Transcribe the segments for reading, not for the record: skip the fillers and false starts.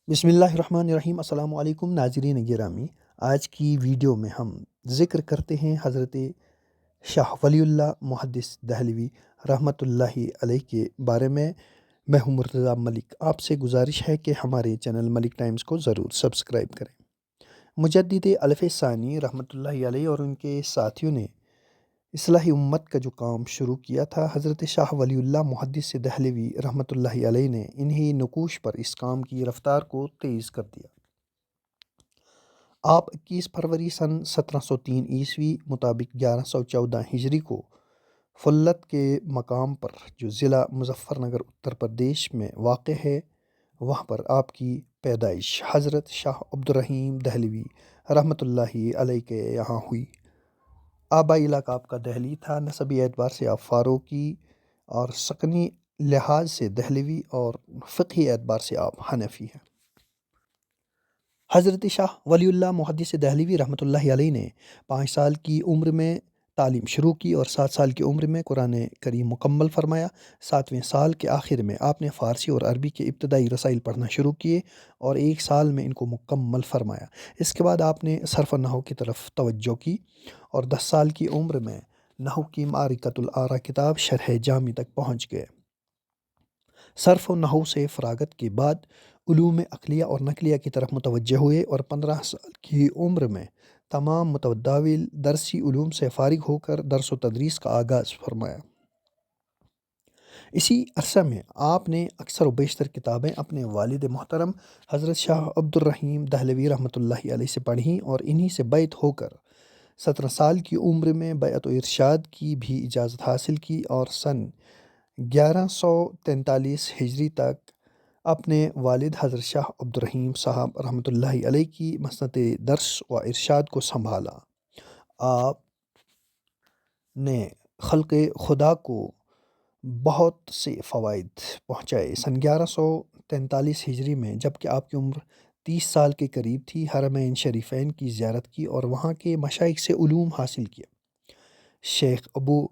بسم اللہ الرحمن الرحیم۔ السلام علیکم ناظرین گرامی۔ آج کی ویڈیو میں ہم ذکر کرتے ہیں حضرت شاہ ولی اللہ محدث دہلوی رحمۃ اللہ علیہ کے بارے میں ہوں مرتضیٰ ملک۔ آپ سے گزارش ہے کہ ہمارے چینل ملک ٹائمز کو ضرور سبسکرائب کریں۔ مجدد الف ثانی رحمۃ اللہ علیہ اور ان کے ساتھیوں نے اصلاح امت کا جو کام شروع کیا تھا، حضرت شاہ ولی اللہ محدث دہلوی رحمۃ اللہ علیہ نے انہی نقوش پر اس کام کی رفتار کو تیز کر دیا۔ آپ 21 فروری سن 1703 عیسوی مطابق 1114 ہجری کو فلت کے مقام پر جو ضلع مظفر نگر اتر پردیش میں واقع ہے، وہاں پر آپ کی پیدائش حضرت شاہ عبد الرحیم دہلوی رحمۃ اللہ علیہ کے یہاں ہوئی۔ آبائی علاقہ آپ کا دہلی تھا، نسبی اعتبار سے آپ فاروقی اور سکنی لحاظ سے دہلوی اور فقہی اعتبار سے آپ حنفی ہیں۔ حضرت شاہ ولی اللہ محدث دہلوی رحمۃ اللہ علیہ نے 5 سال کی عمر میں تعلیم شروع کی اور 7 سال کی عمر میں قرآن کریم مکمل فرمایا۔ 7ویں سال کے آخر میں آپ نے فارسی اور عربی کے ابتدائی رسائل پڑھنا شروع کیے اور 1 سال میں ان کو مکمل فرمایا۔ اس کے بعد آپ نے صرف و نحو کی طرف توجہ کی اور 10 سال کی عمر میں نحو کی معرکۃ الآراء کتاب شرح جامی تک پہنچ گئے۔ صرف و نحو سے فراغت کے بعد علوم عقلیہ اور نقلیہ کی طرف متوجہ ہوئے اور 15 سال کی عمر میں تمام متداول درسی علوم سے فارغ ہو کر درس و تدریس کا آغاز فرمایا۔ اسی عرصہ میں آپ نے اکثر و بیشتر کتابیں اپنے والد محترم حضرت شاہ عبد الرحیم دہلوی رحمۃ اللہ علیہ سے پڑھیں اور انہی سے بیعت ہو کر 17 سال کی عمر میں بیعت و ارشاد کی بھی اجازت حاصل کی اور سن 1143 ہجری تک اپنے والد حضرت شاہ عبد الرحیم صاحب رحمۃ اللہ علیہ کی مسند درس و ارشاد کو سنبھالا۔ آپ نے خلق خدا کو بہت سے فوائد پہنچائے۔ سن 1143 ہجری میں جب کہ آپ کی عمر 30 سال کے قریب تھی، حرمین شریفین کی زیارت کی اور وہاں کے مشائخ سے علوم حاصل کیا۔ شیخ ابو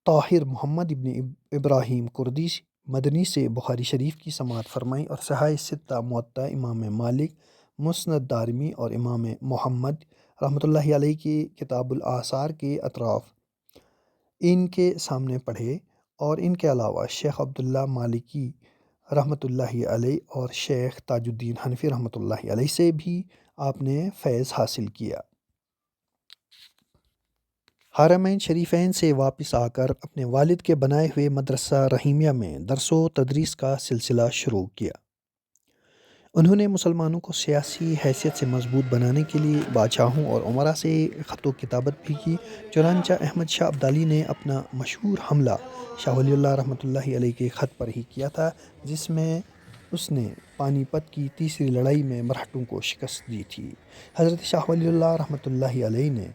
طاہر محمد ابن ابراہیم کردی مدنی سے بخاری شریف کی سماعت فرمائی اور صحاح ستہ موطا امام مالک، مسند دارمی اور امام محمد رحمۃ اللہ علیہ کی کتاب الآثار کے اطراف ان کے سامنے پڑھے اور ان کے علاوہ شیخ عبداللہ مالکی رحمۃ اللہ علیہ اور شیخ تاج الدین حنفی رحمۃ اللہ علیہ سے بھی آپ نے فیض حاصل کیا۔ حرمین شریفین سے واپس آ کر اپنے والد کے بنائے ہوئے مدرسہ رحیمیہ میں درس و تدریس کا سلسلہ شروع کیا۔ انہوں نے مسلمانوں کو سیاسی حیثیت سے مضبوط بنانے کے لیے بادشاہوں اور امراء سے خط و کتابت بھی کی۔ چنانچہ احمد شاہ ابدالی نے اپنا مشہور حملہ شاہ ولی اللہ رحمۃ اللہ علیہ کے خط پر ہی کیا تھا، جس میں اس نے پانی پت کی تیسری لڑائی میں مرہٹوں کو شکست دی تھی۔ حضرت شاہ ولی اللہ رحمۃ اللہ علیہ نے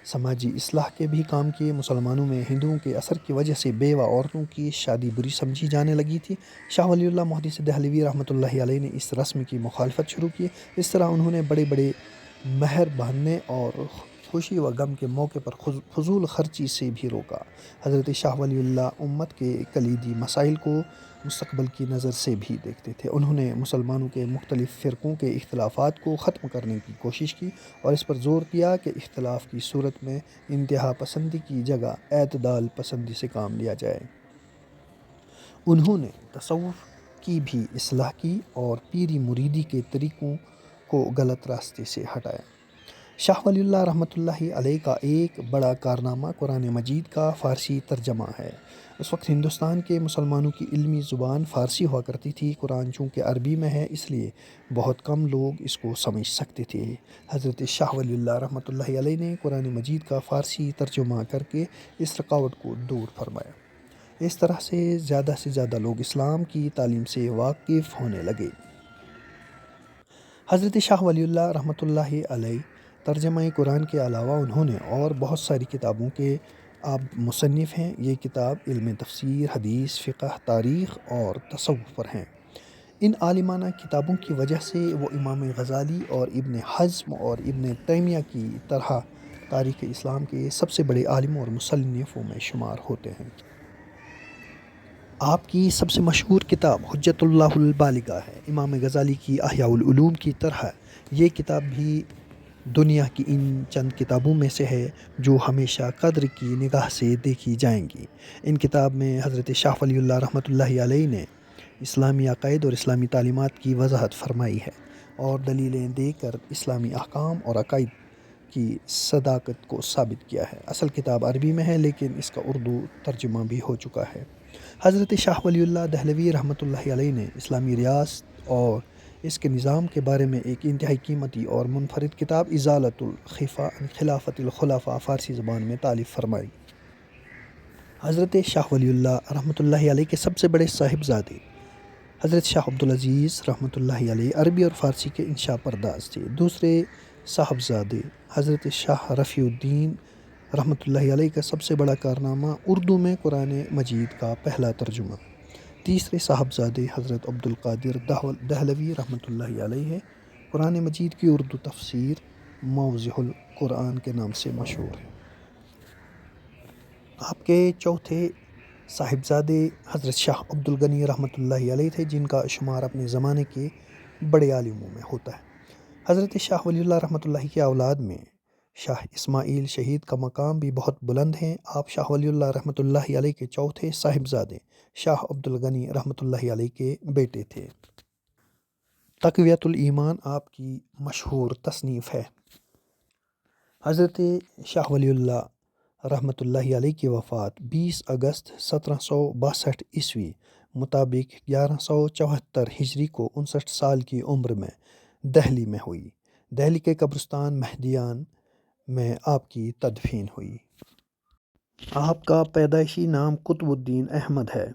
سماجی اصلاح کے بھی کام کیے۔ مسلمانوں میں ہندوؤں کے اثر کی وجہ سے بیوہ عورتوں کی شادی بری سمجھی جانے لگی تھی۔ شاہ ولی اللہ محدث دہلوی رحمۃ اللہ علیہ نے اس رسم کی مخالفت شروع کی۔ اس طرح انہوں نے بڑے بڑے مہر باندھنے اور خوشی و غم کے موقع پر فضول خرچی سے بھی روکا۔ حضرت شاہ ولی اللہ امت کے کلیدی مسائل کو مستقبل کی نظر سے بھی دیکھتے تھے۔ انہوں نے مسلمانوں کے مختلف فرقوں کے اختلافات کو ختم کرنے کی کوشش کی اور اس پر زور دیا کہ اختلاف کی صورت میں انتہا پسندی کی جگہ اعتدال پسندی سے کام لیا جائے۔ انہوں نے تصوف کی بھی اصلاح کی اور پیری مریدی کے طریقوں کو غلط راستے سے ہٹایا۔ شاہ ولی اللہ رحمۃ اللہ علیہ کا ایک بڑا کارنامہ قرآن مجید کا فارسی ترجمہ ہے۔ اس وقت ہندوستان کے مسلمانوں کی علمی زبان فارسی ہوا کرتی تھی۔ قرآن چونکہ عربی میں ہے، اس لیے بہت کم لوگ اس کو سمجھ سکتے تھے۔ حضرت شاہ ولی اللہ رحمۃ اللہ علیہ نے قرآن مجید کا فارسی ترجمہ کر کے اس رکاوٹ کو دور فرمایا۔ اس طرح سے زیادہ لوگ اسلام کی تعلیم سے واقف ہونے لگے۔ حضرت شاہ ولی اللہ رحمۃ اللہ علیہ ترجمہ قرآن کے علاوہ انہوں نے اور بہت ساری کتابوں کے آپ مصنف ہیں۔ یہ کتاب علم تفسیر، حدیث، فقہ، تاریخ اور تصوف پر ہیں۔ ان عالمانہ کتابوں کی وجہ سے وہ امام غزالی اور ابن حزم اور ابن تیمیہ کی طرح تاریخ اسلام کے سب سے بڑے عالموں اور مصنفوں میں شمار ہوتے ہیں۔ آپ کی سب سے مشہور کتاب حجت اللہ البالغہ ہے۔ امام غزالی کی احیاء العلوم کی طرح یہ کتاب بھی دنیا کی ان چند کتابوں میں سے ہے جو ہمیشہ قدر کی نگاہ سے دیکھی جائیں گی۔ ان کتاب میں حضرت شاہ ولی اللہ رحمۃ اللہ علیہ نے اسلامی عقائد اور اسلامی تعلیمات کی وضاحت فرمائی ہے اور دلیلیں دے کر اسلامی احکام اور عقائد کی صداقت کو ثابت کیا ہے۔ اصل کتاب عربی میں ہے لیکن اس کا اردو ترجمہ بھی ہو چکا ہے۔ حضرت شاہ ولی اللہ دہلوی رحمۃ اللہ علیہ نے اسلامی ریاست اور اس کے نظام کے بارے میں ایک انتہائی قیمتی اور منفرد کتاب ازالۃ الخفا عن خلافت الخلفاء فارسی زبان میں تالیف فرمائی۔ حضرت شاہ ولی اللہ رحمۃ اللہ علیہ کے سب سے بڑے صاحبزادے حضرت شاہ عبدالعزیز رحمۃ اللہ علیہ عربی اور فارسی کے انشا پرداز تھے۔ دوسرے صاحبزادے حضرت شاہ رفیع الدین رحمۃ اللہ علیہ کا سب سے بڑا کارنامہ اردو میں قرآن مجید کا پہلا ترجمہ۔ تیسرے صاحبزادے حضرت عبدالقادر دہلوی رحمۃ اللہ علیہ ہے۔ قرآن مجید کی اردو تفسیر موضح القرآن کے نام سے مشہور ہے۔ آپ کے چوتھے صاحبزادے حضرت شاہ عبدالغنی رحمۃ اللہ علیہ تھے جن کا شمار اپنے زمانے کے بڑے عالموں میں ہوتا ہے۔ حضرت شاہ ولی اللہ رحمۃ اللہ کی اولاد میں شاہ اسماعیل شہید کا مقام بھی بہت بلند ہے۔ آپ شاہ ولی اللہ رحمۃ اللہ علیہ کے چوتھے صاحبزادے شاہ عبدالغنی رحمۃ اللہ علیہ کے بیٹے تھے۔ تقویۃ الایمان آپ کی مشہور تصنیف ہے۔ حضرت شاہ ولی اللہ رحمۃ اللہ علیہ کی وفات 20 اگست 1762 عیسوی مطابق 1174 ہجری کو 59 سال کی عمر میں دہلی میں ہوئی۔ دہلی کے قبرستان مہدیان میں آپ کی تدفین ہوئی۔ آپ کا پیدائشی نام قطب الدین احمد ہے۔